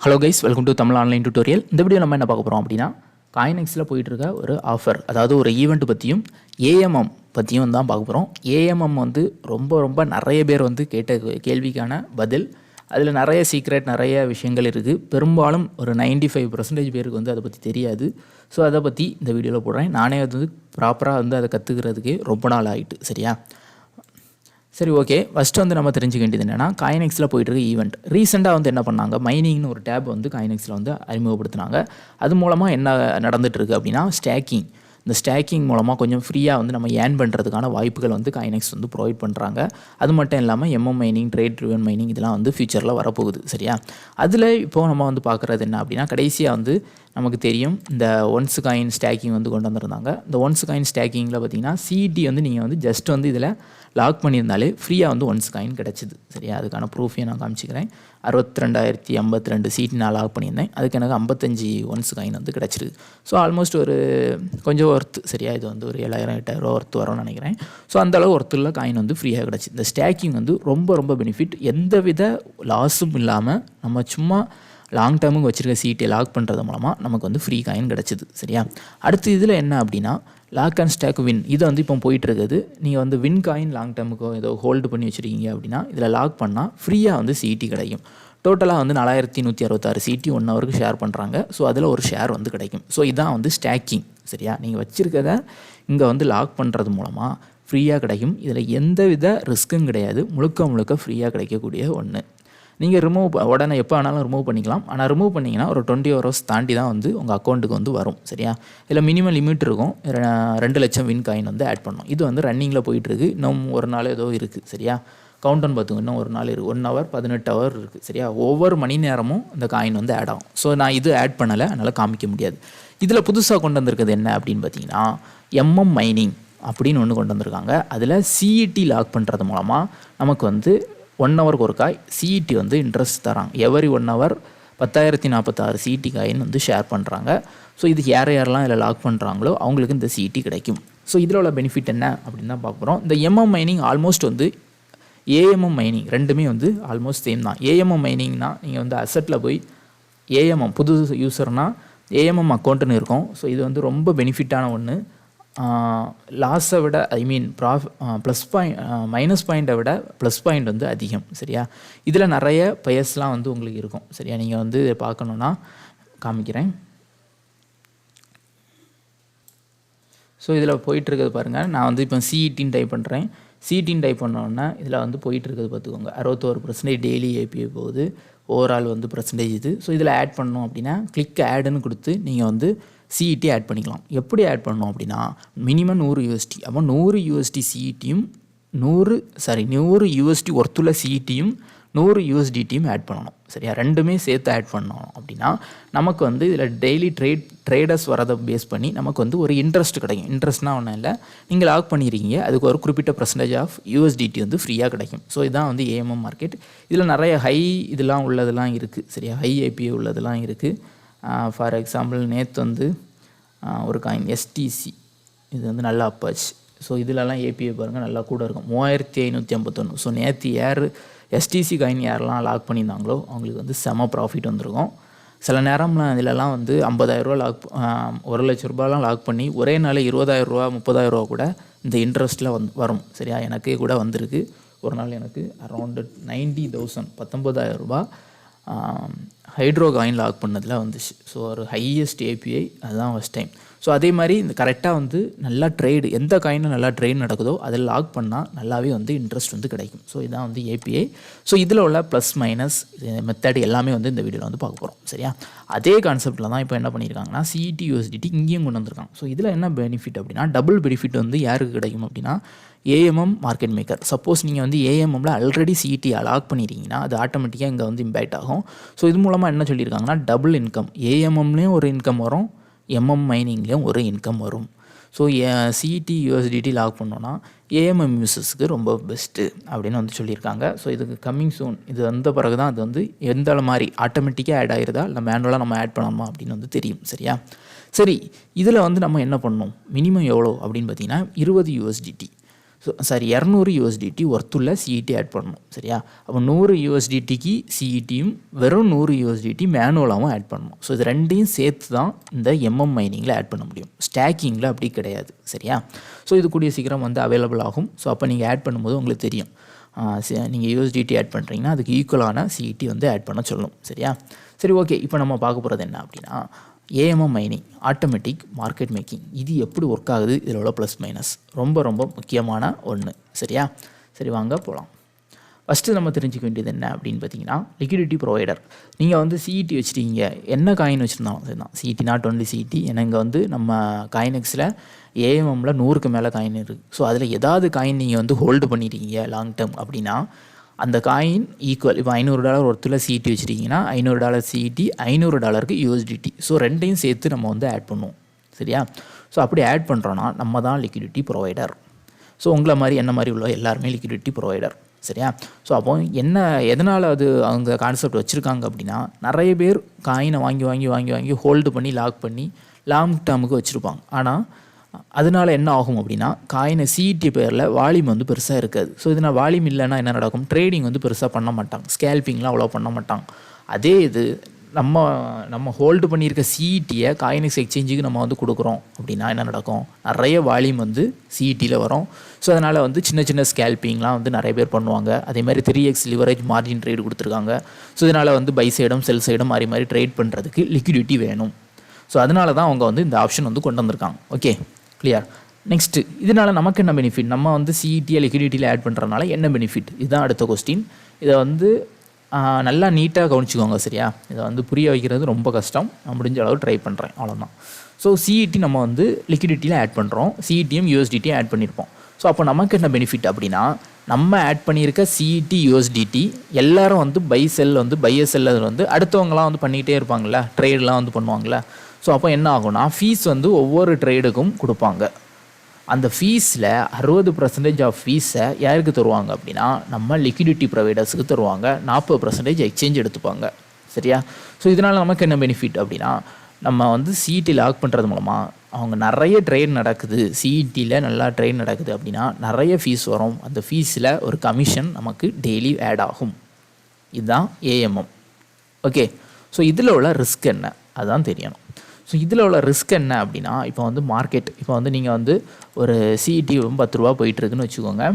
Hello guys, welcome to Tamil online tutorial. இந்த video நம்ம என்ன பார்க்க போகிறோம் அப்படின்னா, காயினெக்ஸில் போயிட்டு இருக்க ஒரு ஆஃபர், அதாவது ஒரு ஈவெண்ட் பற்றியும் ஏஎம்எம் பற்றியும் தான் பார்க்க போகிறோம். ஏஎம்எம் வந்து ரொம்ப நிறைய பேர் வந்து கேட்ட கேள்விக்கான பதில். அதில் நிறைய சீக்ரெட், நிறைய விஷயங்கள் இருக்குது. பெரும்பாலும் ஒரு 95% பேருக்கு வந்து அதை பற்றி தெரியாது. ஸோ அதை பற்றி இந்த வீடியோவில் போடுறேன். நானே அது வந்து ப்ராப்பராக வந்து அதை கற்றுக்கிறதுக்கே ரொம்ப நாள் ஆகிட்டு. சரியா? சரி, ஓகே. ஃபஸ்ட்டு வந்து நம்ம தெரிஞ்சுக்க வேண்டியது என்னென்னா, காயினெக்ஸில் போயிட்டு இருக்க ஈவெண்ட் ரீசெண்டாக வந்து என்ன பண்ணாங்க, மைனிங்னு ஒரு டேப் வந்து காயினெக்ஸில் வந்து அறிமுகப்படுத்தினாங்க. அது மூலமாக என்ன நடந்துகிட்ருக்கு அப்படின்னா, ஸ்டேக்கிங். இந்த ஸ்டேக்கிங் மூலமாக கொஞ்சம் ஃப்ரீயாக வந்து நம்ம ஏர்ன் பண்ணுறதுக்கான வாய்ப்புகள் வந்து காயினெக்ஸ் வந்து ப்ரொவைட் பண்ணுறாங்க. அது மட்டும் இல்லாமல் MM mining, trade driven mining இதெல்லாம் வந்து ஃபியூச்சரில் வரப்போகுது. சரியா? அதில் இப்போது நம்ம வந்து பார்க்குறது என்ன அப்படின்னா, கடைசியாக வந்து நமக்கு தெரியும் இந்த ஒன்ஸ் காயின் ஸ்டேக்கிங் வந்து கொண்டு வந்திருந்தாங்க. இந்த ஒன்ஸ் காயின் ஸ்டேக்கிங்கில் பார்த்தீங்கன்னா சிஇடி வந்து நீங்கள் வந்து ஜஸ்ட் வந்து இதில் லாக் பண்ணியிருந்தாலே ஃப்ரீயாக வந்து ஒன்ஸ் காயின் கிடச்சிது. சரியா? அதுக்கான ப்ரூஃபையும் நான் காமிச்சிக்கிறேன். 62,052 சீட் நான் லாக் பண்ணியிருந்தேன். அதுக்கு எனக்கு 55 ஒன்ஸ் காயின் வந்து கிடச்சிருக்கு. ஸோ ஆல்மோஸ்ட் ஒரு கொஞ்சம் ஒர்த்து. சரியா? இது வந்து ஒரு 7,000 8,000 ஒர்த்து வரும்னு நினைக்கிறேன். ஸோ அந்தளவு ஒர்த்துள்ள காயின் வந்து ஃப்ரீயாக கிடச்சி. இந்த ஸ்டேக்கிங் வந்து ரொம்ப பெனிஃபிட். எந்தவித லாஸும் இல்லாமல் நம்ம சும்மா லாங் டேர்முக்கு வச்சுருக்க சீட்டை லாக் பண்ணுறது மூலமாக நமக்கு வந்து ஃப்ரீ காயின் கிடச்சிது. சரியா? அடுத்து இதில் என்ன அப்படின்னா, லாக் அண்ட் ஸ்டாக் வின். இது வந்து இப்போ போயிட்டுருக்குது. நீங்கள் வந்து வின் காயின் லாங் டேர்முக்கோ ஏதோ ஹோல்டு பண்ணி வச்சுருக்கீங்க அப்படின்னா இதில் லாக் பண்ணால் ஃப்ரீயாக வந்து சிடி கிடைக்கும். டோட்டலாக வந்து 4166 சிடி 1 ஹவருக்கு ஷேர் பண்ணுறாங்க. ஸோ அதில் ஒரு ஷேர் வந்து கிடைக்கும். ஸோ இதான் வந்து ஸ்டாக்கிங். சரியா? நீங்கள் வச்சுருக்கதை இங்கே வந்து லாக் பண்ணுறது மூலமாக ஃப்ரீயாக கிடைக்கும். இதில் எந்தவித ரிஸ்க்கும் கிடையாது. முழுக்க ஃப்ரீயாக கிடைக்கக்கூடிய ஒன்று. நீங்கள் உடனே எப்போ வேணாலும் ரிமூவ் பண்ணிக்கலாம். ஆனால் ரிமூவ் பண்ணிங்கன்னா ஒரு 20 ஹவர்ஸ் தாண்டி தான் வந்து உங்கள் அக்கௌண்ட்டுக்கு வந்து வரும். சரியா? இதில் மினிமம் லிமிட் இருக்கும். 2 லட்சம் வின் காயின் வந்து ஆட் பண்ணணும். இது வந்து ரன்னிங்கில் போயிட்டுருக்கு. இன்னும் ஒரு நாள் ஏதோ இருக்குது. சரியா? கவுண்டவுன் பார்த்துங்க. இன்னும் ஒரு நாள் இருக்குது. 1 ஹவர் 18 ஹவர் இருக்குது. சரியா? ஒவ்வொரு மணி நேரமும் இந்த காயின் வந்து ஆட் ஆகும். ஸோ நான் இது ஆட் பண்ணலை, அதனால் காமிக்க முடியாது. இதில் புதுசாக கொண்டு வந்திருக்கிறது என்ன அப்படின்னு பார்த்தீங்கன்னா, எம்எம் மைனிங் அப்படின்னு ஒன்று கொண்டு வந்திருக்காங்க. அதில் சிஇடி லாக் பண்ணுறது மூலமாக நமக்கு வந்து 1 ஹவருக்கு ஒரு காய் சிஇடி வந்து இன்ட்ரெஸ்ட் தராங்க. எவரி 1 ஹவர் 10,046 சிஇடி காயின் வந்து ஷேர் பண்ணுறாங்க. ஸோ இது யாரெல்லாம் இதில் லாக் பண்ணுறாங்களோ அவங்களுக்கு இந்த சிஇடி கிடைக்கும். ஸோ இதில் உள்ள பெனிஃபிட் என்ன அப்படின்னு தான் பார்க்க போகிறோம். இந்த எம்எம் மைனிங் ஆல்மோஸ்ட் வந்து ஏஎம்எம் மைனிங் ரெண்டுமே வந்து ஆல்மோஸ்ட் சேம் தான். ஏஎம்எம் மைனிங்னா நீங்கள் வந்து அசட்டில் போய் ஏஎம்எம் புது யூஸர்னால் ஏஎம்எம் அக்கௌண்ட்டுன்னு இருக்கும். ஸோ இது வந்து ரொம்ப பெனிஃபிட்டான ஒன்று. லாஸை விட ப்ளஸ் பாயிண்ட் மைனஸ் பாயிண்ட்டை விட ப்ளஸ் பாயிண்ட் வந்து அதிகம். சரியா? இதில் நிறைய பயர்ஸ்லாம் வந்து உங்களுக்கு இருக்கும். சரியா? நீங்கள் வந்து இதை பார்க்கணுன்னா காமிக்கிறேன். ஸோ இதில் போயிட்டுருக்கிறது பாருங்கள். நான் வந்து இப்போ சிஇடின்னு டைப் பண்ணுறேன். சிஇடின்னு டைப் பண்ணோன்னா இதில் வந்து போயிட்டுருக்கிறது பார்த்துக்கோங்க. 61% டெய்லி ஏபிஐ போகுது. ஓவரால் வந்து பர்சன்டேஜ் இது. ஸோ இதில் ஆட் பண்ணணும் அப்படின்னா கிளிக் ஆடுன்னு கொடுத்து நீங்கள் வந்து சிஇடி ஆட் பண்ணிக்கலாம். எப்படி ஆட் பண்ணணும் அப்படின்னா, மினிமம் 100 USD. அப்போ 100 USD சிஇடியும் 100 USD ஒர்த்துள்ள சிஇடியும் 100 USDTயும் ஆட் பண்ணணும். சரியா? ரெண்டுமே சேர்த்து ஆட் பண்ணணும் அப்படின்னா நமக்கு வந்து இதில் டெய்லி ட்ரேடர்ஸ் வரதை பேஸ் பண்ணி நமக்கு வந்து ஒரு இன்ட்ரெஸ்ட் கிடைக்கும். இன்ட்ரெஸ்ட்னால் ஒன்றும் இல்லை, நீங்கள் லாக் பண்ணியிருக்கீங்க, அதுக்கு ஒரு குறிப்பிட்ட பர்சன்டேஜ் ஆஃப் USDT வந்து ஃப்ரீயாக கிடைக்கும். ஸோ இதுதான் வந்து ஏஎம்எம் மார்க்கெட். இதில் நிறைய ஹை இதெல்லாம் உள்ளதெல்லாம் இருக்குது. சரியா? ஹை ஏபிஐ உள்ளதெல்லாம் இருக்குது. ஃபார் எக்ஸாம்பிள் நேற்று வந்து ஒரு காயின் எஸ்டிசி இது வந்து நல்லா அப்பாச்சு. ஸோ இதிலலாம் ஏபிஐ பாருங்கள் நல்லா கூட இருக்கும். 3551. ஸோ நேற்று எஸ்டிசி காயின் யாரெல்லாம் லாக் பண்ணியிருந்தாங்களோ அவங்களுக்கு வந்து செம ப்ராஃபிட் வந்துருக்கும். சில நேரம்லாம் இதிலலாம் வந்து 50,000 லாக் 1 லட்ச ரூபாயெலாம் லாக் பண்ணி ஒரே நாள் 20,000 30,000 கூட இந்த இன்ட்ரெஸ்ட்டில் வரும். சரியா? எனக்கே கூட வந்திருக்கு. ஒரு நாள் எனக்கு அரௌண்டு 90,000 19,000 ஹைட்ரோ காயின் லாக் பண்ணதில் வந்துச்சு. ஸோ ஒரு ஹையஸ்ட் ஏபிஐ அதுதான் ஃபஸ்ட் டைம். ஸோ அதே மாதிரி இந்த கரெக்டாக வந்து நல்லா ட்ரேடு, எந்த காயினும் நல்லா ட்ரேட் நடக்குதோ அதில் லாக் பண்ணால் நல்லாவே வந்து இன்ட்ரெஸ்ட் வந்து கிடைக்கும். ஸோ இதான் வந்து ஏபிஐ. ஸோ இதில் உள்ள ப்ளஸ் மைனஸ் மெத்தட் எல்லாமே வந்து இந்த வீடியோவில் வந்து பார்க்க போகிறோம். சரியா? அதே கான்செப்டில் தான் இப்போ என்ன பண்ணியிருக்காங்கன்னா சிஇடி USDT இங்கேயும் கொண்டு வந்திருக்காங்க. ஸோ இதில் என்ன பெனிஃபிட் அப்படின்னா, டபுள் பெனிஃபிட் வந்து யாருக்கு கிடைக்கும் அப்படின்னா, ஏஎம்எம் மார்க்கெட் மேக்கர். சப்போஸ் நீங்கள் வந்து ஏஎம்எம்மில் ஆல்ரெடி சிஇடி லாக் பண்ணியிருக்கீங்கன்னா அது ஆட்டோமேட்டிக்காக இங்கே வந்து இம்பேக்ட் ஆகும். ஸோ இது மூலமாக என்ன சொல்லியிருக்காங்கன்னா, டபுள் இன்கம், ஏஎம்எம்லேயும் ஒரு இன்கம் வரும், எம்எம் மைனிங்லேயும் ஒரு இன்கம் வரும். ஸோ சிஇடி USDT லாக் பண்ணோன்னா ஏஎம்எம் யூசர்ஸுக்கு ரொம்ப பெஸ்ட்டு அப்படின்னு வந்து சொல்லியிருக்காங்க. ஸோ இதுக்கு கம்மிங் சூன். இது வந்த பிறகு தான் அது வந்து எந்த மாதிரி ஆட்டோமேட்டிக்காக ஆட் ஆகிருதா இல்லை மேனுவலாக நம்ம ஆட் பண்ணணுமா அப்படின்னு வந்து தெரியும். சரியா? சரி, இதில் வந்து நம்ம என்ன பண்ணணும், மினிமம் எவ்வளோ அப்படின்னு பார்த்தீங்கன்னா 20 USDT. சாரி 200 USDT ஒர்த்துள்ள சிஇடி ஆட் பண்ணணும். சரியா? அப்போ 100 USDTக்கு சிஇடியும் வெறும் 100 USDT மேனுவலாகவும் ஆட் பண்ணணும். ஸோ இது ரெண்டையும் சேர்த்து தான் இந்த மைனிங்கில் ஆட் பண்ண முடியும். ஸ்டாக்கிங்கில் அப்படி கிடையாது. சரியா? ஸோ இது கூடிய சீக்கிரம் வந்து அவைலபிள் ஆகும். ஸோ அப்போ நீங்கள் ஆட் பண்ணும்போது உங்களுக்கு தெரியும். நீங்கள் USDT ஆட் பண்ணுறீங்கன்னா அதுக்கு ஈக்குவலான சிஇடி வந்து ஆட் பண்ண சொல்லணும். சரியா? சரி, ஓகே. இப்போ நம்ம பார்க்க போகிறது என்ன அப்படின்னா AMM mining, automatic market making. இது எப்படி ஒர்க் ஆகுது, இதில் உள்ள ப்ளஸ் மைனஸ் ரொம்ப ரொம்ப முக்கியமான ஒன்று. சரியா? சரி, வாங்க போகலாம். ஃபஸ்ட்டு நம்ம தெரிஞ்சிக்க வேண்டியது என்ன அப்படின்னு பார்த்தீங்கன்னா லிக்விடிட்டி ப்ரொவைடர். நீங்கள் வந்து சிஇடி வச்சுருக்கீங்க, என்ன காயின் வச்சுருந்தாலும் சரி தான், சிஇடி நாட் ஒன்லி சிஇடி. ஏன்னா இங்கே வந்து நம்ம காயினெக்ஸில் ஏஎம்எம்மில் 100க்கு மேலே காயின் இருக்குது. ஸோ அதில் ஏதாவது காயின் நீங்கள் வந்து ஹோல்டு பண்ணியிருக்கீங்க லாங் டேர்ம் அப்படின்னா அந்த காயின் ஈக்குவல். இப்போ $500 ஒருத்தில் சிஇடி வச்சுருக்கீங்கன்னா $500 சிஇடி, $500க்கு USDT. ஸோ ரெண்டையும் சேர்த்து நம்ம வந்து ஆட் பண்ணுவோம். சரியா? ஸோ அப்படி ஆட் பண்ணுறோன்னா நம்ம தான் லிக்விடிட்டி ப்ரொவைடர். ஸோ உங்களை மாதிரி என்ன மாதிரி உள்ள எல்லாருமே லிக்விடிட்டி ப்ரொவைடர். சரியா? ஸோ அப்போ எதனால் அது அவங்க கான்செப்ட் வச்சுருக்காங்க அப்படின்னா நிறைய பேர் காயினை வாங்கி ஹோல்டு பண்ணி லாக் பண்ணி லாங் டேர்முக்கு வச்சுருப்பாங்க. ஆனால் அதனால் என்ன ஆகும் அப்படின்னா காயினை சிஇடி பேரில் வால்யூம் வந்து பெருசாக இருக்காது. ஸோ இதனால் வால்யூம் இல்லைன்னா என்ன நடக்கும், ட்ரேடிங் வந்து பெருசாக பண்ண மாட்டாங்க, ஸ்கேல்பிங்லாம் அவ்வளோ பண்ண மாட்டாங்க. அதே இது நம்ம ஹோல்டு பண்ணியிருக்க சிஇடியை காயினெக்ஸ் எக்ஸ்சேஞ்சுக்கு நம்ம வந்து கொடுக்குறோம் அப்படின்னா என்ன நடக்கும், நிறைய வால்யூம் வந்து சிஇடியில் வரும். ஸோ அதனால் வந்து சின்ன ஸ்கேல்பிங்லாம் வந்து நிறைய பேர் பண்ணுவாங்க. அதே மாதிரி 3x லிவரேஜ் மார்ஜின் ட்ரேடு கொடுத்துருக்காங்க. ஸோ இதனால் வந்து பை சைடும் செல் சைடும் மாறி ட்ரேட் பண்ணுறதுக்கு லிக்விடிட்டி வேணும். ஸோ அதனால தான் அவங்க வந்து இந்த ஆப்ஷன் வந்து கொண்டு வந்திருக்காங்க. Okay, clear. நெக்ஸ்ட்டு, இதனால் நமக்கு என்ன பெனிஃபிட், நம்ம வந்து சிஇடியை லிக்விடிட்டியில் ஆட் பண்ணுறதுனால என்ன பெனிஃபிட், இதுதான் அடுத்த கொஸ்டின். இதை வந்து நல்லா நீட்டாக கவனிச்சுக்கோங்க. சரியா? இதை வந்து புரிய வைக்கிறது ரொம்ப கஷ்டம். நான் முடிஞ்ச அளவு ட்ரை பண்ணுறேன், அவ்வளோதான். ஸோ சிஇடி நம்ம வந்து லிக்விடிட்டியில் ஆட் பண்ணுறோம், சிஇடியும் USDTயும் ஆட் பண்ணியிருப்போம். ஸோ அப்போ நமக்கு என்ன பெனிஃபிட் அப்படின்னா நம்ம ஆட் பண்ணியிருக்க சிஇடி USDT எல்லோரும் வந்து பை செல் வந்து அடுத்தவங்களாம் வந்து பண்ணிக்கிட்டே இருப்பாங்களே, ட்ரேடெலாம் வந்து பண்ணுவாங்களே. ஸோ அப்போ என்ன ஆகும்னா ஃபீஸ் வந்து ஒவ்வொரு ட்ரேடுக்கும் கொடுப்பாங்க. அந்த ஃபீஸில் 60% ஆஃப் ஃபீஸை யாருக்கு தருவாங்க அப்படின்னா நம்ம லிக்விடிட்டி ப்ரொவைடர்ஸுக்கு தருவாங்க. 40% எக்ஸ்சேஞ்ச் எடுத்துப்பாங்க. சரியா? ஸோ இதனால் நமக்கு என்ன பெனிஃபிட் அப்படின்னா நம்ம வந்து சிஇடி லாக் பண்ணுறது மூலமாக அவங்க நிறைய ட்ரேட் நடக்குது, சிஇடியில் நல்லா ட்ரேட் நடக்குது அப்படின்னா நிறைய ஃபீஸ் வரும். அந்த ஃபீஸில் ஒரு கமிஷன் நமக்கு டெய்லி ஆட் ஆகும். இதுதான் ஏஎம்எம். ஓகே. ஸோ இதில் உள்ள ரிஸ்க் என்ன அதுதான் தெரியணும். ஸோ இதில் உள்ள ரிஸ்க் என்ன அப்படின்னா இப்போ வந்து மார்க்கெட், இப்போ வந்து நீங்கள் வந்து ஒரு சிஇடி $10 போயிட்டுருக்குன்னு வச்சுக்கோங்க.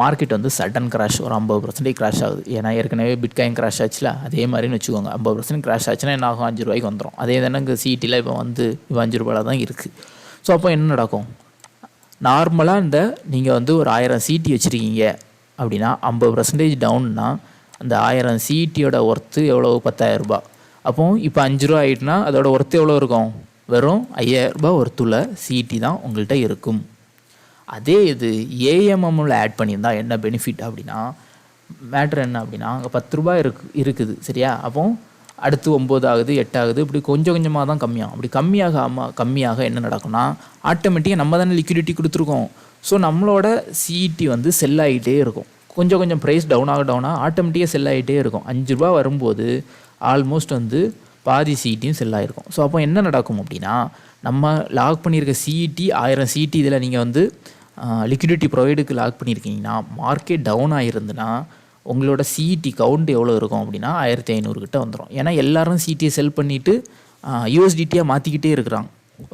மார்க்கெட் வந்து சடன் கிராஷ், ஒரு 50% கிராஷ் ஆகுது. ஏன்னா ஏற்கனவே பிட்காயின் கிராஷ் ஆச்சுல, அதே மாதிரின்னு வச்சுக்கோங்க. 50% கிராஷ் ஆச்சுன்னா என்ன ஆகும், $5 வந்துடும். அதே தானே இங்கே சிஇடியில் இப்போ $5 தான் இருக்குது. ஸோ அப்போ என்ன நடக்கும், நார்மலாக நீங்கள் வந்து ஒரு 1000 சிஇடி வச்சுருக்கீங்க அப்படின்னா 50% டவுன்னா அந்த 1000 சிஇடியோட ஒர்த்து எவ்வளோ, $10,000. அப்போது இப்போ $5 ஆகிட்டுனா அதோட ஒர்த்து எவ்வளோ இருக்கும், வெறும் $5,000 ஒர்த்துள்ள சிஇடி தான் உங்கள்கிட்ட இருக்கும். அதே இது ஏஎம்எம்மில் ஆட் பண்ணியிருந்தால் என்ன பெனிஃபிட் அப்படின்னா மேட்ரு என்ன அப்படின்னா அங்கே $10 இருக்குது. சரியா? அப்போ அடுத்து 9 ஆகுது, 8 ஆகுது, இப்படி கொஞ்சம் கொஞ்சமாக தான் கம்மியாகும். அப்படி கம்மியாக என்ன நடக்கும்னா ஆட்டோமேட்டிக்காக நம்ம தானே லிக்விடிட்டி கொடுத்துருக்கோம். ஸோ நம்மளோட சிஇடி வந்து செல் ஆகிட்டே இருக்கும். கொஞ்சம் ப்ரைஸ் டவுன் ஆக ஆட்டோமேட்டிக்காக செல் ஆகிட்டே இருக்கும். $5 வரும்போது ஆல்மோஸ்ட் வந்து பாதி சிஇடியும் செல் ஆகிருக்கும். ஸோ அப்போ என்ன நடக்கும் அப்படின்னா நம்ம லாக் பண்ணியிருக்க சிஇடி 1000 சிஇடி இதில் நீங்கள் வந்து லிக்விடிட்டி ப்ரொவைடுக்கு லாக் பண்ணியிருக்கீங்கன்னா மார்க்கெட் டவுன் ஆகிருந்துன்னா உங்களோட சிஇடி கவுண்ட் எவ்வளோ இருக்கும் அப்படின்னா 1500 கிட்ட வந்துடும். ஏன்னா எல்லோரும் சிஇடியை செல் பண்ணிவிட்டு USDTயாக மாற்றிக்கிட்டே இருக்கிறாங்க.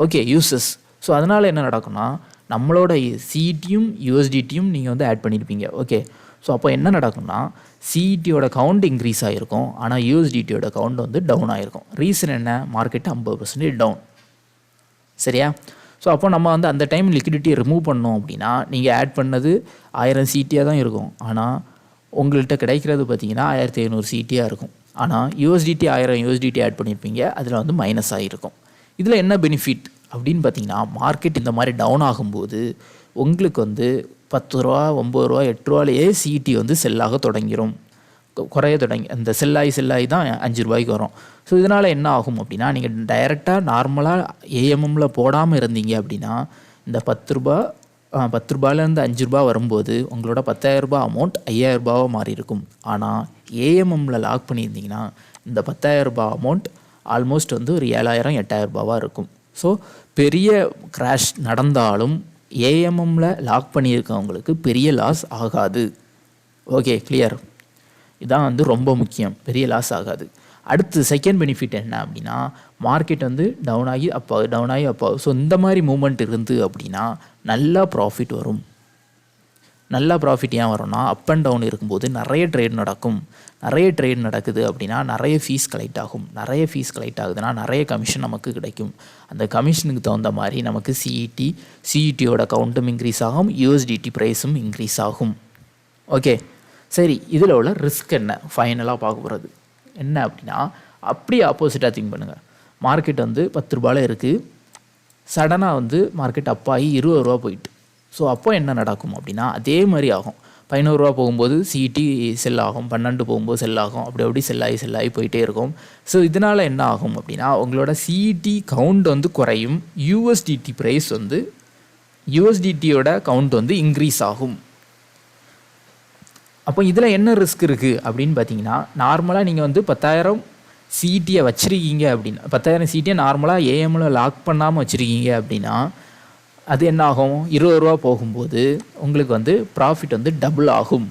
Okay, uses. ஸோ அதனால் என்ன நடக்கும்னா நம்மளோட சிஇடியும் USDTயும் நீங்கள் வந்து ஆட் பண்ணியிருப்பீங்க. ஓகே. ஸோ அப்போ என்ன நடக்கும்னா சிஇடியோட கவுண்ட் இன்க்ரீஸ் ஆகிருக்கும், ஆனால் USDTயோட கவுண்ட் வந்து டவுன் ஆகிருக்கும். ரீசன் என்ன, மார்க்கெட் 50% டவுன். சரியா? ஸோ அப்போ நம்ம வந்து அந்த டைம் லிக்விடிட்டியை ரிமூவ் பண்ணோம் அப்படின்னா நீங்கள் ஆட் பண்ணது 1000 சிஇடியாக தான் இருக்கும். ஆனால் உங்கள்கிட்ட கிடைக்கிறது பார்த்தீங்கன்னா 1500 சிஇடியாக இருக்கும். ஆனால் USDT 1000 USDT ஆட் பண்ணியிருப்பீங்க, அதில் வந்து மைனஸ் ஆகிருக்கும். இதில் என்ன பெனிஃபிட் அப்படின்னு பார்த்தீங்கன்னா மார்க்கெட் இந்த மாதிரி டவுன் ஆகும்போது உங்களுக்கு வந்து $10, $9, $8லேயே சிஇடி வந்து செல்லாக தொடங்கிடும், குறைய தொடங்கி அந்த செல்லாகி தான் $5 வரும். ஸோ இதனால் என்ன ஆகும் அப்படின்னா நீங்கள் டைரெக்டாக நார்மலாக ஏஎம்எம்மில் போடாமல் இருந்தீங்க அப்படின்னா இந்த $10லேருந்து $5 வரும்போது உங்களோட $10,000 அமௌண்ட் $5,000 மாறி இருக்கும். ஆனால் ஏஎம்எம்மில் லாக் பண்ணியிருந்தீங்கன்னா இந்த $10,000 அமௌண்ட் ஆல்மோஸ்ட் வந்து ஒரு 7,000 8,000 இருக்கும். ஸோ பெரிய கிராஷ் நடந்தாலும் ஏஎம்எம்மில் லாக் பண்ணியிருக்கவங்களுக்கு பெரிய லாஸ் ஆகாது. Okay, clear. இதான் வந்து ரொம்ப முக்கியம், பெரிய லாஸ் ஆகாது. அடுத்து செகண்ட் பெனிஃபிட் என்ன அப்படின்னா, மார்க்கெட் வந்து டவுன் ஆகி அப்பாகும், டவுன் ஆகி அப்பாகும். ஸோ இந்த மாதிரி மூமெண்ட் இருந்து அப்படின்னா நல்லா ப்ராஃபிட் வரும். நல்லா ப்ராஃபிட் ஏன் வரும்னா, அப் அண்ட் டவுன் இருக்கும்போது நிறைய ட்ரேட் நடக்கும். நிறைய ட்ரேட் நடக்குது அப்படின்னா நிறைய ஃபீஸ் கலெக்ட் ஆகும். நிறைய ஃபீஸ் கலெக்ட் ஆகுதுன்னா நிறைய கமிஷன் நமக்கு கிடைக்கும். அந்த கமிஷனுக்கு தகுந்த மாதிரி நமக்கு சிஇடியோட கவுண்ட்டும் இன்க்ரீஸ் ஆகும், யூஎஸ்டிடி ப்ரைஸும் இன்க்ரீஸ் ஆகும். ஓகே, சரி. இதில் உள்ள ரிஸ்க் என்ன ஃபைனலாக பார்க்க போகிறது என்ன அப்படின்னா, அப்படியே ஆப்போசிட்டாக திங்க் பண்ணுங்கள். மார்க்கெட் வந்து 10 ரூபாயில் இருக்குது. சடனாக வந்து மார்க்கெட் அப்பாகி 20 ரூபா போயிட்டு. ஸோ அப்போ என்ன நடக்கும் அப்படின்னா, அதே மாதிரி ஆகும். 11 ரூபா போகும்போது சிஇடி செல் ஆகும், 12 போகும்போது செல் ஆகும், அப்படி செல் ஆகி போயிட்டே இருக்கும். ஸோ இதனால் என்ன ஆகும் அப்படின்னா, உங்களோட சிஇடி கவுண்ட் வந்து குறையும், யூஎஸ்டிடி ப்ரைஸ் வந்து யூஎஸ்டிடியோட கவுண்ட் வந்து இன்க்ரீஸ் ஆகும். அப்போ இதில் என்ன ரிஸ்க் இருக்குது அப்படின்னு பார்த்தீங்கன்னா, நார்மலாக நீங்கள் வந்து 10,000 சிஇடியை வச்சுருக்கீங்க அப்படின்னா, 10,000 சிஇடியை நார்மலாக ஏஎம்மில் லாக் பண்ணாமல் வச்சுருக்கீங்க அப்படின்னா, அது என்ன ஆகும், 20 ரூபா போகும்போது உங்களுக்கு வந்து ப்ராஃபிட் வந்து டபுள் ஆகும்.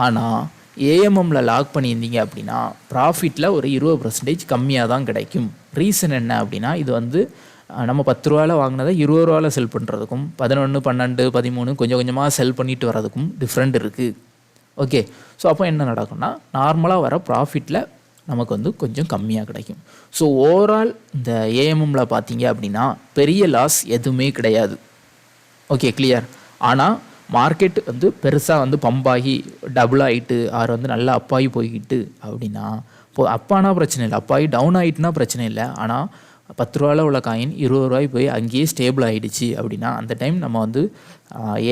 ஆனால் ஏஎம்எம்மில் லாக் பண்ணியிருந்தீங்க அப்படின்னா ப்ராஃபிட்டில் ஒரு 20% கம்மியாக தான் கிடைக்கும். ரீசன் என்ன அப்படின்னா, இது வந்து நம்ம 10 ரூபாயில் வாங்கினதை 20 ரூபாயில் செல் பண்ணுறதுக்கும் 11, 12, 13 கொஞ்சம் கொஞ்சமாக செல் பண்ணிட்டு வர்றதுக்கும் டிஃப்ரெண்ட் இருக்குது. ஓகே, ஸோ அப்போ என்ன நடக்கும்னா, நார்மலாக வர ப்ராஃபிட்டில் நமக்கு வந்து கொஞ்சம் கம்மியாக கிடைக்கும். ஸோ ஓவரால் இந்த ஏஎம்எம்மில் பார்த்தீங்க அப்படின்னா பெரிய லாஸ் எதுவுமே கிடையாது. Okay, clear. ஆனால் மார்க்கெட் வந்து பெருசாக வந்து பம்பாகி டபுள் ஆகிட்டு ஆர் வந்து நல்லா அப்பாகி போய்கிட்டு அப்படின்னா, இப்போ அப்பானா பிரச்சனை இல்லை, அப்பாகி டவுன் ஆகிட்டுனா பிரச்சனை இல்லை. ஆனால் 10 ரூபாயில் உள்ள காயின் 20 ரூபாய் போய் அங்கேயே ஸ்டேபிள் ஆகிடுச்சு அப்படின்னா, அந்த டைம் நம்ம வந்து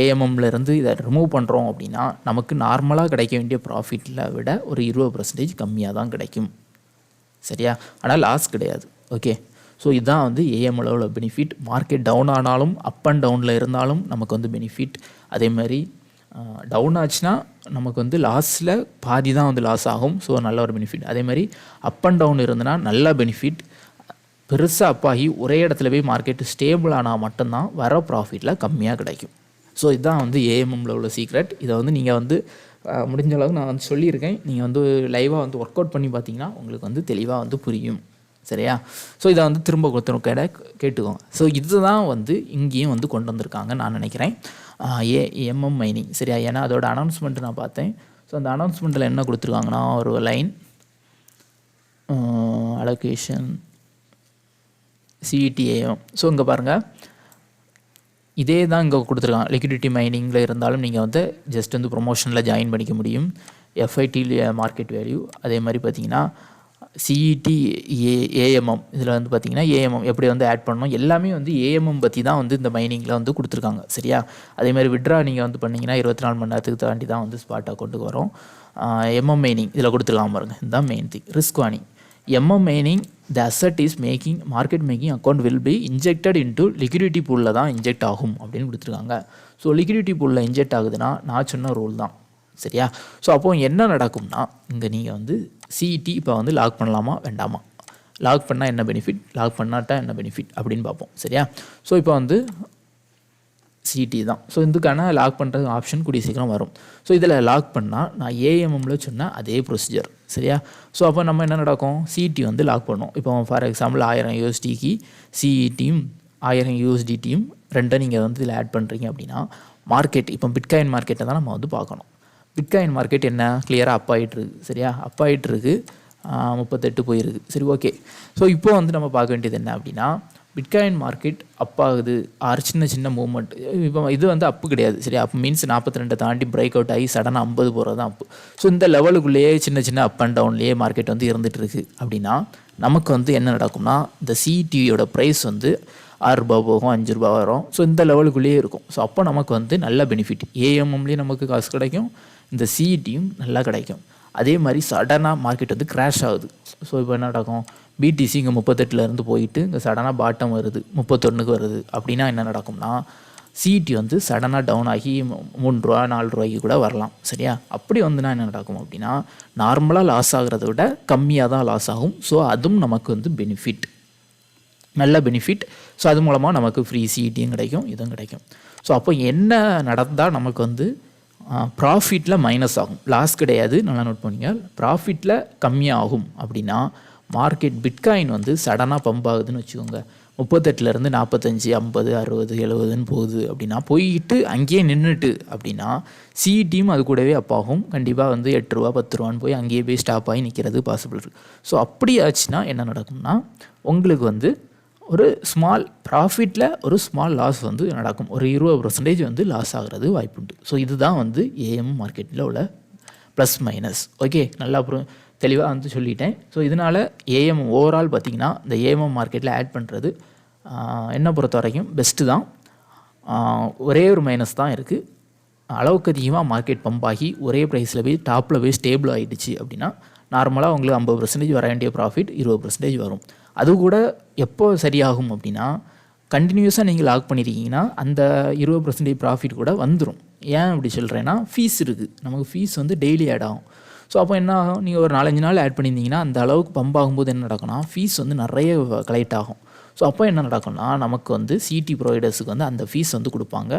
ஏஎம்எம்லேருந்து இதை ரிமூவ் பண்ணுறோம் அப்படின்னா நமக்கு நார்மலாக கிடைக்க வேண்டிய ப்ராஃபிட்டில் விட ஒரு 20% கம்மியாக தான் கிடைக்கும். சரியா? ஆனால் லாஸ் கிடையாது. ஓகே, ஸோ இதுதான் வந்து ஏஎம்எல் உள்ள பெனிஃபிட். மார்க்கெட் டவுன் ஆனாலும் அப் அண்ட் டவுனில் இருந்தாலும் நமக்கு வந்து பெனிஃபிட். அதே மாதிரி டவுன் ஆச்சுன்னா நமக்கு வந்து லாஸில் பாதி தான் வந்து லாஸ் ஆகும். ஸோ நல்ல ஒரு பெனிஃபிட். அதே மாதிரி அப் அண்ட் டவுன் இருந்ததுன்னா நல்ல பெனிஃபிட். பெருசாக அப்பாகி ஒரே இடத்துல போய் மார்க்கெட்டு ஸ்டேபிள் ஆனால் மட்டும்தான் வர ப்ராஃபிட்டில் கம்மியாக கிடைக்கும். ஸோ இதுதான் வந்து ஏஎம்எம்மில் உள்ள சீக்ரெட். இதை வந்து நீங்கள் வந்து முடிஞ்ச அளவுக்கு நான் வந்து சொல்லியிருக்கேன். நீங்கள் வந்து லைவாக வந்து ஒர்க் அவுட் பண்ணி பார்த்தீங்கன்னா உங்களுக்கு வந்து தெளிவாக வந்து புரியும். சரியா? ஸோ இதை வந்து திரும்ப கொடுத்துருக்க கேட்டுக்கோங்க. ஸோ இதுதான் வந்து இங்கேயும் வந்து கொண்டு வந்திருக்காங்க நான் நினைக்கிறேன், எம்எம் மைனிங். சரியா? ஏன்னா அதோட அனௌன்ஸ்மெண்ட்டு நான் பார்த்தேன். ஸோ அந்த அனௌன்ஸ்மெண்ட்டில் என்ன கொடுத்துருக்காங்கன்னா, ஒரு லைன் அலோகேஷன் சிஇடிஏஎம். ஸோ இங்கே பாருங்கள், இதே தான் இங்கே கொடுத்துருக்காங்க. லிக்விடிட்டி மைனிங்கில் இருந்தாலும் நீங்கள் வந்து ஜஸ்ட் வந்து ப்ரொமோஷனில் ஜாயின் பண்ணிக்க முடியும். FID market value. அதே மாதிரி பார்த்தீங்கன்னா சிஇடி ஏஎம்எம். இதில் வந்து பார்த்தீங்கன்னா ஏஎம்எம் எப்படி வந்து ஆட் பண்ணணும் எல்லாமே வந்து ஏஎம்எம் பற்றி தான் வந்து இந்த மைனிங்கில் வந்து கொடுத்துருக்காங்க. சரியா? அதே மாதிரி விட்ரா நீங்கள் வந்து பண்ணிங்கன்னா 24 மணி நேரத்துக்கு தாண்டி தான் வந்து ஸ்பாட் அக்கௌண்ட்டுக்கு வரும். எம்எம் மைனிங் இதில் கொடுத்துருக்காம பாருங்கள். இதுதான் main thing. Risk warning. MM mining the asset is making market making account will be injected into liquidity pool தான் இன்ஜெக்ட் ஆகும் அப்படின்னு கொடுத்துருக்காங்க. ஸோ liquidity pool இன்ஜெக்ட் ஆகுதுன்னா நான் சொன்ன ரூல் தான். சரியா? ஸோ அப்போது என்ன நடக்கும்னா, இங்கே நீங்கள் வந்து சிஇடி இப்போ வந்து லாக் பண்ணலாமா வேண்டாமா, லாக் பண்ணால் என்ன பெனிஃபிட், லாக் பண்ணாட்டா என்ன பெனிஃபிட் அப்படின்னு பார்ப்போம். சரியா? ஸோ இப்போ வந்து சிஇடி தான். ஸோ இதுக்கான லாக் பண்ணுறது ஆப்ஷன் கூடிய சீக்கிரம் வரும். ஸோ இதில் லாக் பண்ணால் நான் ஏஎம்எம்மில் சொன்ன அதே ப்ரொசீஜர். சரியா? ஸோ அப்போ நம்ம என்ன நடக்கும், சிஇடி வந்து லாக் பண்ணோம். இப்போ ஃபார் எக்ஸாம்பிள் 1000 யூஎஸ்டிக்கு சிஇடியும் 1000 யூஎஸ்டிடியும் ரெண்டை நீங்கள் வந்து இதில் ஆட் பண்ணுறீங்க அப்படின்னா மார்க்கெட் இப்போ பிட்காயின் மார்க்கெட்டை தான் நம்ம வந்து பார்க்கணும். பிட்காயின் மார்க்கெட் என்ன கிளியராக அப் ஆகிட்டுருக்கு. சரியா? அப் ஆகிட்டுருக்கு, 38 போயிருக்கு. சரி, ஓகே. ஸோ இப்போ வந்து நம்ம பார்க்க வேண்டியது என்ன அப்படின்னா, பிட்காயின் மார்க்கெட் அப் ஆகுது ஆர் சின்ன மூவ்மெண்ட். இப்போ இது வந்து அப்பு கிடையாது. சரி, அப் மீன்ஸ் 42 தாண்டி பிரேக் அவுட் ஆகி சடனாக 50 போகிறது தான் அப்பு. ஸோ இந்த லெவலுக்குள்ளேயே சின்ன அப் அண்ட் டவுன்லேயே மார்க்கெட் வந்து இருந்துகிட்டு இருக்குது அப்படின்னா நமக்கு வந்து என்ன நடக்கும்னா, இந்த சிஇடியோட ப்ரைஸ் வந்து 6 ரூபா போகும், 5 ரூபா வரும். ஸோ இந்த லெவலுக்குள்ளேயே இருக்கும். ஸோ அப்போ நமக்கு வந்து நல்ல பெனிஃபிட். ஏஎம்எம்லேயும் நமக்கு காசு கிடைக்கும், இந்த சிஇடியும் நல்லா கிடைக்கும். அதே மாதிரி சடனாக மார்க்கெட் வந்து கிராஷ் ஆகுது. ஸோ இப்போ என்ன நடக்கும், பிடிசி இங்கே 38 போயிட்டு இங்கே சடனாக பாட்டம் வருது, 31 வருது அப்படின்னா என்ன நடக்கும்னா, சிஇடி வந்து சடனாக டவுன் ஆகி 3 ரூபா 4 ரூபாய்க்கு கூட வரலாம். சரியா? அப்படி வந்துன்னா என்ன நடக்கும் அப்படின்னா, நார்மலாக லாஸ் ஆகிறத விட கம்மியாக தான் லாஸ் ஆகும். ஸோ அதுவும் நமக்கு வந்து பெனிஃபிட். நல்ல பெனிஃபிட். ஸோ அது மூலமாக நமக்கு ஃப்ரீ சிஇடியும் கிடைக்கும், இதுவும் கிடைக்கும். ஸோ அப்போ என்ன நடந்தால் நமக்கு வந்து ப்ராஃபிட்டில் மைனஸ் ஆகும், லாஸ் கிடையாது, நல்லா நோட் பண்ணிங்க. ப்ராஃபிட்டில் கம்மியாகும் அப்படின்னா மார்க்கெட் பிட்காயின் வந்து சடனாக பம்ப் ஆகுதுன்னு வச்சுக்கோங்க. 38லேருந்து 45, 50, 60, 70ன்னு போகுது அப்படின்னா, போயிட்டு அங்கேயே நின்றுட்டு அப்படின்னா சிஇடியும் அது கூடவே அப்பாகும். கண்டிப்பாக வந்து 8 ரூபா 10 ரூபான்னு போய் அங்கேயே போய் ஸ்டாப் ஆகி நிற்கிறது பாசிபிள் இருக்குது. ஸோ அப்படி ஆச்சுன்னா என்ன நடக்கும்னா உங்களுக்கு வந்து ஒரு ஸ்மால் ப்ராஃபிட்டில் ஒரு ஸ்மால் லாஸ் வந்து நடக்கும். ஒரு 20% வந்து லாஸ் ஆகிறது வாய்ப்புண்டு. ஸோ இதுதான் வந்து ஏஎம் மார்க்கெட்டில் உள்ள ப்ளஸ் மைனஸ். ஓகே, நல்லா அப்புறம் தெளிவாக வந்து சொல்லிட்டேன். ஸோ இதனால் ஏஎம் ஓவரால் பார்த்திங்கன்னா இந்த ஏஎம் மார்க்கெட்டில் ஆட் பண்ணுறது என்னை பொறுத்த வரைக்கும் பெஸ்ட்டு தான். ஒரே ஒரு மைனஸ் தான் இருக்குது. அளவுக்கு அதிகமாக மார்க்கெட் பம்ப் ஆகி ஒரே ப்ரைஸில் போய் டாப்பில் போய் ஸ்டேபிள் ஆகிடுச்சு அப்படின்னா நார்மலாக உங்களுக்கு 50% வர வேண்டிய ப்ராஃபிட் 20% வரும். அது கூட எப்போ சரியாகும் அப்படின்னா கண்டினியூஸாக நீங்கள் லாக் பண்ணியிருக்கீங்கன்னா அந்த 20% ப்ராஃபிட் கூட வந்துடும். ஏன் அப்படி சொல்கிறேன்னா ஃபீஸ் இருக்குது, நமக்கு ஃபீஸ் வந்து டெய்லி ஆட் ஆகும். ஸோ அப்போ என்ன ஆகும், நீங்கள் ஒரு 4-5 நாள் ஆட் பண்ணியிருந்தீங்கன்னா அந்த அளவுக்கு பம்ப் ஆகும்போது என்ன நடக்கும்னா ஃபீஸ் வந்து நிறைய கலெக்ட் ஆகும். ஸோ அப்போ என்ன நடக்கும்னா நமக்கு வந்து சிடி ப்ரொவைடர்ஸுக்கு வந்து அந்த ஃபீஸ் வந்து கொடுப்பாங்க.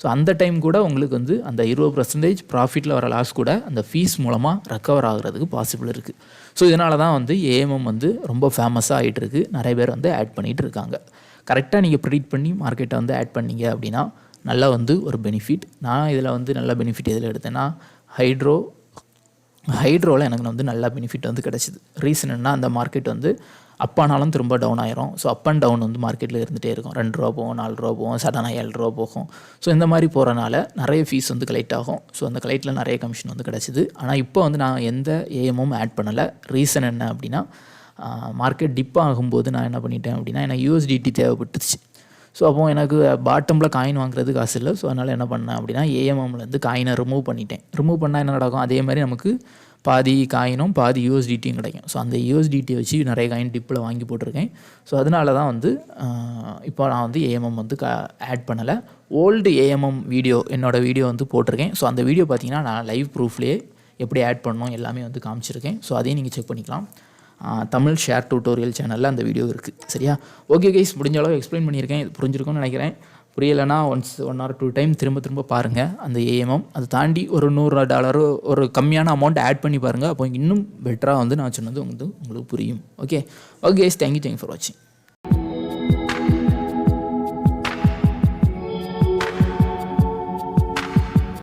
ஸோ அந்த டைம் கூட உங்களுக்கு வந்து அந்த 20% ப்ராஃபிட்டில் வர லாஸ் கூட அந்த ஃபீஸ் மூலமாக ரெக்கவர் ஆகிறதுக்கு பாசிபிள் இருக்குது. ஸோ இதனால தான் வந்து ஏஎம்எம் வந்து ரொம்ப ஃபேமஸாக ஆகிட்டு இருக்குது. நிறைய பேர் வந்து ஆட் பண்ணிகிட்டு இருக்காங்க. கரெக்டாக நீங்கள் ப்ரிடிக்ட் பண்ணி மார்க்கெட்டை வந்து ஆட் பண்ணிங்க அப்படின்னா நல்லா வந்து ஒரு பெனிஃபிட். நான் இதில் வந்து நல்ல பெனிஃபிட் எதில் எடுத்தேன்னா ஹைட்ரோவில் எனக்கு வந்து நல்ல பெனிஃபிட் வந்து கிடச்சிது. ரீசன் என்ன, அந்த மார்க்கெட் வந்து அப்பானாலும் திரும்ப டவுன் ஆயிரும். ஸோ அப் அண்ட் டவுன் வந்து மார்க்கெட்டில் இருந்துகிட்டே இருக்கும். 2 ரூபா போகும், 4 ரூபா போகும், சடனாக 7 ரூபா போகும். ஸோ இந்த மாதிரி போகிறனால நிறைய ஃபீஸ் வந்து கலெக்ட் ஆகும். ஸோ அந்த கலெக்டில் நிறைய கமிஷன் வந்து கிடச்சிது. ஆனால் இப்போ வந்து நான் எந்த ஏஎம்மும் ஆட் பண்ணலை. ரீசன் என்ன அப்படின்னா மார்க்கெட் டிப் ஆகும்போது நான் என்ன பண்ணிட்டேன் அப்படின்னா எனக்கு யூஎஸ்டிடி தேவைப்பட்டுச்சு. ஸோ அப்போ எனக்கு பாட்டமில் காயின் வாங்குறது காசு இல்லை. ஸோ அதனால் என்ன பண்ணேன் அப்படின்னா ஏஎம்எம்லேருந்து காயினை ரிமூவ் பண்ணிட்டேன். ரிமூவ் பண்ணால் என்ன நடக்கும், அதே மாதிரி நமக்கு பாதி காயினும் பாதி யூஎஸ்டிடியும் கிடைக்கும். ஸோ அந்த யூஎஸ்டிடியை வச்சு நிறைய காயின் டிப்பில் வாங்கி போட்டிருக்கேன். ஸோ அதனால தான் வந்து இப்போ நான் வந்து ஏஎம்எம் வந்து ஆட் பண்ணலை. ஓல்டு ஏஎம்எம் வீடியோ என்னோடய வீடியோ வந்து போட்டிருக்கேன். ஸோ அந்த வீடியோ பார்த்தீங்கன்னா நான் லைவ் ப்ரூஃப்லேயே எப்படி ஆட் பண்ணணும் எல்லாமே வந்து காமிச்சிருக்கேன். ஸோ அதையும் நீங்கள் செக் பண்ணிக்கலாம். தமிழ் ஷேர் டியூட்டோரியல் சேனலில் அந்த வீடியோ இருக்குது. சரியா? ஓகே கைஸ், முடிஞ்ச அளவு எக்ஸ்பிளைன் பண்ணியிருக்கேன். இது புரிஞ்சிருக்கும்னு நினைக்கிறேன். புரியலைன்னா 1 or 2 டைம் திரும்ப பாருங்கள் அந்த ஏஎம்எம். அதை தாண்டி ஒரு $100 ஒரு கம்மியான அமௌண்ட் ஆட் பண்ணி பாருங்கள். அப்போ இன்னும் பெட்டராக வந்து நான் சொன்னது வந்து உங்களுக்கு புரியும். ஓகே கைஸ், தேங்க்யூ ஃபார் வாட்சிங்.